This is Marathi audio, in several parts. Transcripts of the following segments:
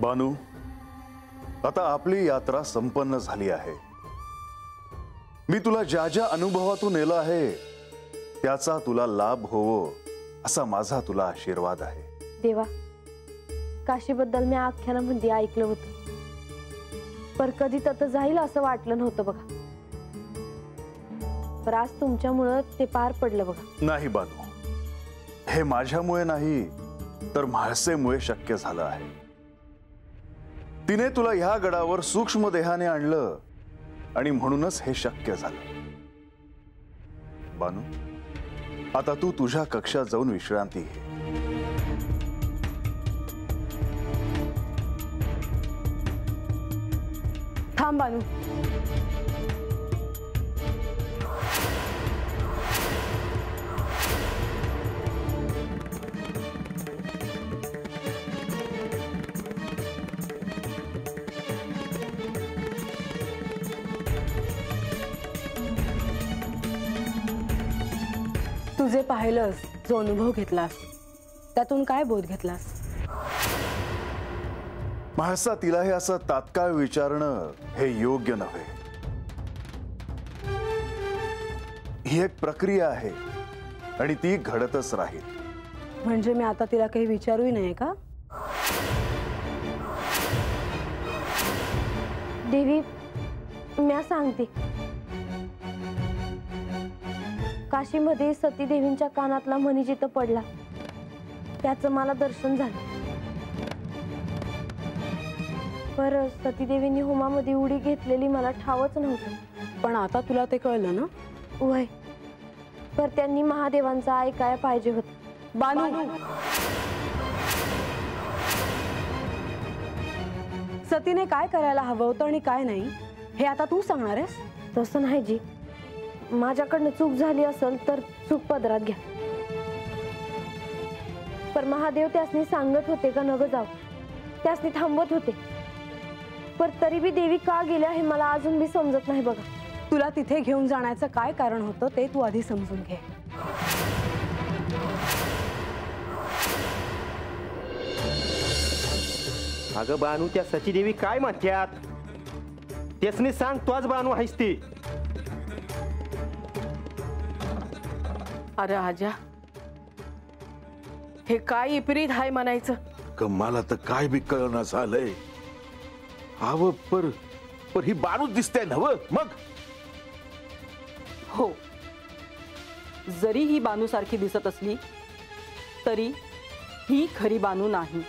बानू, आता आपली यात्रा संपन्न झाली आहे। मी तुला ज्या ज्या अनुभवातून नेलं आहे त्याचा तुला लाभ होवो असा माझा तुला आशीर्वाद आहे। देवा, काशीबद्दल मी आख्यानामध्ये ऐकलं होतं, पर कधी तत जाईल असं वाटलं नव्हतं बघा। पर आज तुमच्यामुळे ते पार पडलं बघा। नाही बानू, हे माझ्यामुळे नाही तर म्हाळसेमुळे शक्य झालं आहे। तिने तुला ह्या गडावर सूक्ष्म देहाने आणलं आणि म्हणूनच हे शक्य झालं। बानू, आता तू तुझ्या कक्षात जाऊन विश्रांती घे। थांब बानू, तुझे पाहिलंस, जो अनुभव घेतलास त्यातून काय बोध घेतलास? म्हाळसा, तिला हे असं तात्काळ विचारणं हे योग्य नव्हे। ही एक प्रक्रिया आहे आणि ती घडतच राहील। म्हणजे मी आता तिला काही विचारूही नाही का? देवी, मी सांगते, काशीमध्ये सती देवींच्या कानातला मणी जिथं पडला त्याचं मला दर्शन झालं। पर सती देवींनी होमामध्ये उडी घेतलेली मला ठावच नव्हतं। पण आता तुला ते कळलं ना? वय, पर त्यांनी महादेवांचा ऐकायला पाहिजे होतं। बानू, सतीने काय करायला हवं होतं आणि काय नाही हे आता तू सांगणार आहेस? तसं नाही जी, माझ्याकडनं चूक झाली असेल तर चूक पदरात घ्या। पर महादेव त्यासनी सांगत होते का नग जाऊ, त्यासनी थांबवत होते, पर तरी बी देवी का गेल्या हे मला अजून बी समजत नाही बघा। तुला तिथे घेऊन जाण्याचं काय कारण होतं ते तू आधी समजून घे। अगं बानू, त्या सची देवी काय म्हणतात त्यासनी सांग, तोच बानू आहेस ती। अरे आजा, हे काय विपरीत आहे म्हणायचं? मला तर काय बी कळना झालंय। आव पर ही बानू दिसते नव मग? हो, जरी ही बानू सारखी दिसत असली तरी ही खरी बानू नाही।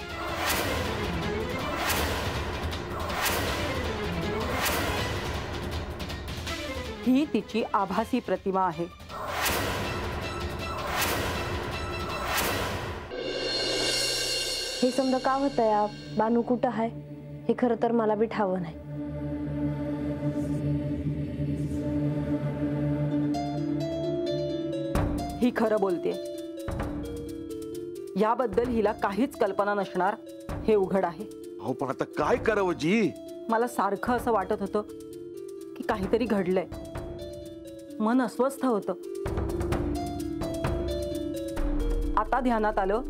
ही तिची आभासी प्रतिमा आहे। हे समजा का होतं या बानू कुठं आहे हे खरं तर मला बी ठाव नाही। ही खरं बोलते, याबद्दल हिला काहीच कल्पना नसणार हे उघड आहे। हो, पण आता काय करावं जी? मला सारखं असं वाटत होतं की काहीतरी घडलंय, मन अस्वस्थ होतं। आता ध्यानात आलं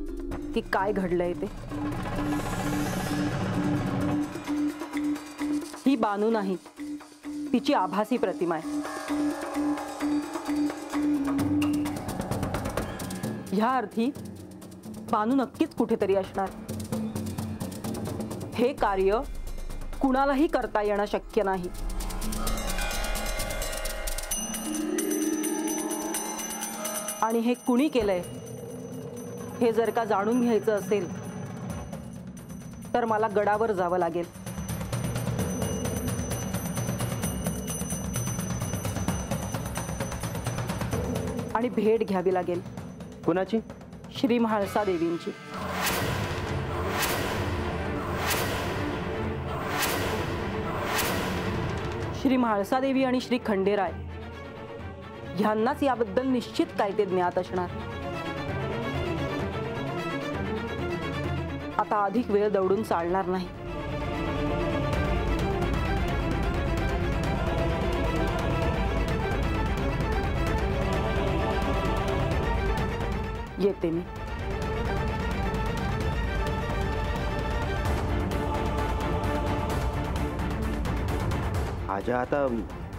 की काय घडलंय ते। ही बानू नाही, तिची आभासी प्रतिमा आहे। ह्या अर्थी बानू नक्कीच कुठेतरी असणार। हे कार्य कुणालाही करता येणं शक्य नाही। आणि हे कुणी केलंय हे जर का जाणून घ्यायचं असेल तर मला गडावर जावं लागेल। आणि भेट घ्यावी लागेल। कुणाची? श्री म्हाळसा देवींची। श्री म्हाळसा देवी आणि श्री खंडेराय ह्यांनाच याबद्दल निश्चित काय ते ज्ञात असणार। आता अधिक वेळ दौडून चालणार नाही। येते मी। भाज्या आता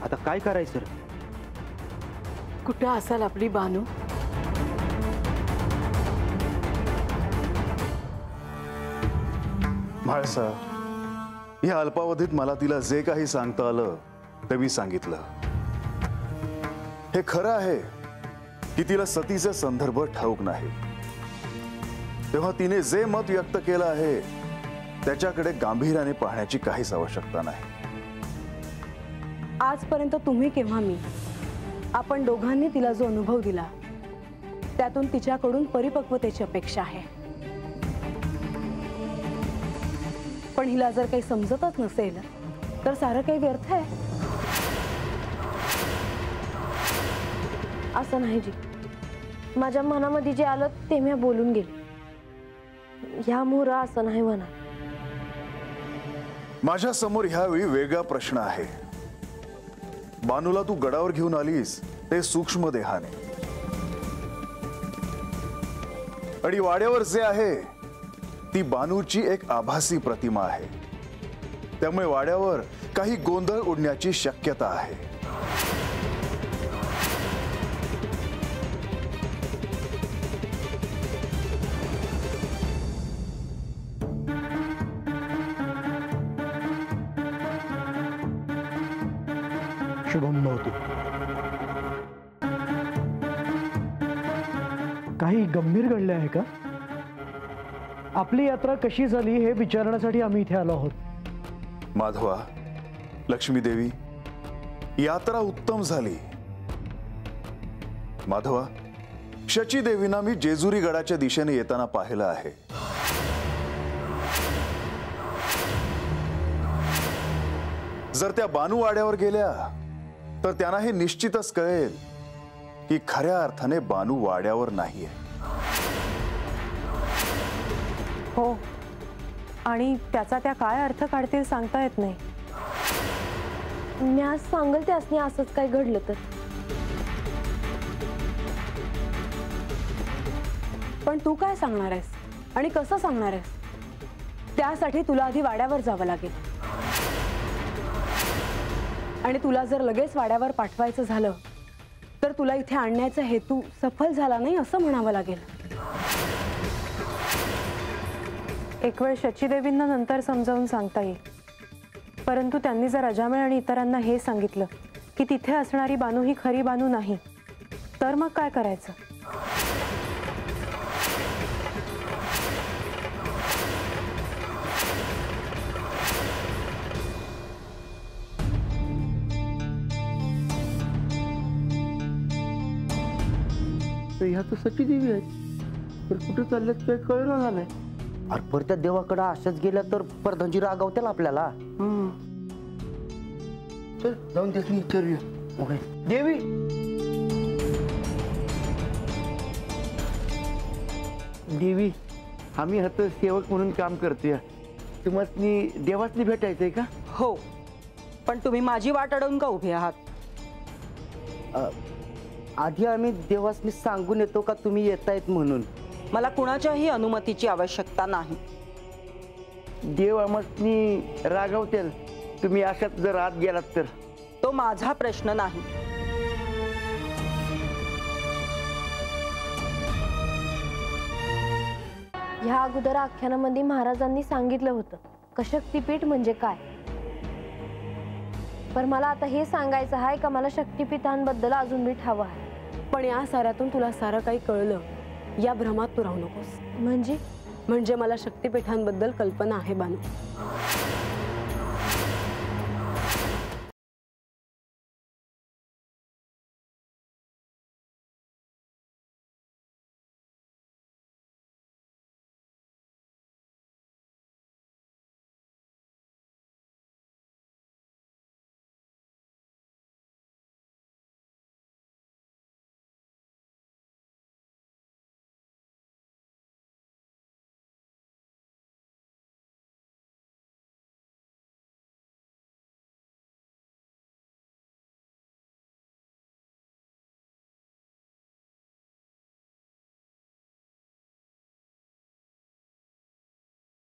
आता काय करायचं रे? कुठं असाल आपली बानू? म्हाळसा, या अल्पावधीत मला तिला जे काही सांगता आलं ते मी सांगितलं. हे खरं आहे की तिला सतीचे संदर्भ ठाऊक नाही, तेव्हा तिने जे मत व्यक्त केलं आहे त्याच्याकडे गांभीर्याने पाहण्याची काहीच आवश्यकता नाही. आजपर्यंत तुम्ही किंवा मी, आपण दोघांनी तिला जो अनुभव दिला त्यातून तिच्याकडून परिपक्वतेची अपेक्षा आहे. पण हिला जर काही समजतच नसेल तर सारं काही व्यर्थ आहे. असं नाही जी, माझ्या मनामध्ये जे आलं ते मी बोलून गेले. ह्या मोहरा असं नाही म्हणा. माझ्या समोर ह्यावेळी वेगळा प्रश्न आहे. बानूला तू गडावर घेऊन आलीस ते सूक्ष्म देहाने, आणि वाड्यावर जे आहे ती बानूची एक आभासी प्रतिमा आहे. त्यामुळे वाड्यावर काही गोंधळ उडण्याची शक्यता आहे. शुभम भवतु. काही गंभीर घडले आहे का? आपली यात्रा कशी झाली हे विचारण्यासाठी आम्ही इथे आलो आहोत. माधवा, लक्ष्मी देवी, यात्रा उत्तम झाली. माधवा, शची देवींना मी जेजुरी गडाच्या दिशेने येताना पाहिलं आहे. जर त्या बानू वाड्यावर गेल्या तर त्यांना हे निश्चितच कळेल की खऱ्या अर्थाने बानू वाड्यावर नाहीये. हो, आणि त्याचा त्या काय अर्थ काढतील सांगता येत नाही. मी आज सांगल त्यासनी असंच काय घडलं तर. पण तू काय सांगणार आहेस आणि कसं सांगणार आहेस? त्यासाठी तुला आधी वाड्यावर जावं लागेल, आणि तुला जर लगेच वाड्यावर पाठवायचं झालं तर तुला इथे आणण्याचा हेतू सफल झाला नाही असं म्हणावं लागेल. एक वेळ शचीदेवींना नंतर समजावून सांगता येईल, परंतु त्यांनी जर अजामेळ आणि इतरांना हे सांगितलं की तिथे असणारी बानू ही खरी बानू नाही, तर मग काय करायचं? ह्या तर सची देवी आहे, तर कुठे चालल्यात काय कळलं झालंय. अरे पर त्या देवाकडे अशाच गेल्या तर प्रधानजी रागावतील आपल्याला. चल जाऊन त्यासनी विचारूया. देवी, देवी, आम्ही आता सेवक म्हणून काम करतोय. तुम्हाला देवासनी भेटायचंय का? हो, पण तुम्ही माझी वाट अडवून का उभे आहात? आधी आम्ही देवासनी सांगून येतो का तुम्ही येतायत म्हणून. मला कुणाच्याही अनुमतीची आवश्यकता नाही. देव आम्हाला रागावतील तुम्ही अशात जर आत गेलात तर. तो माझा प्रश्न नाही. ह्या अगोदर आख्यानामध्ये महाराजांनी सांगितलं होतं का शक्तिपीठ म्हणजे काय. पण मला आता हे सांगायचं आहे का मला शक्तिपीठांबद्दल अजून बी ठाव आहे. पण या साऱ्यातून तुला सारं काही कळलं या भ्रमात तू राहू नकोस. म्हणजे मला शक्तिपीठांबद्दल कल्पना आहे बानू.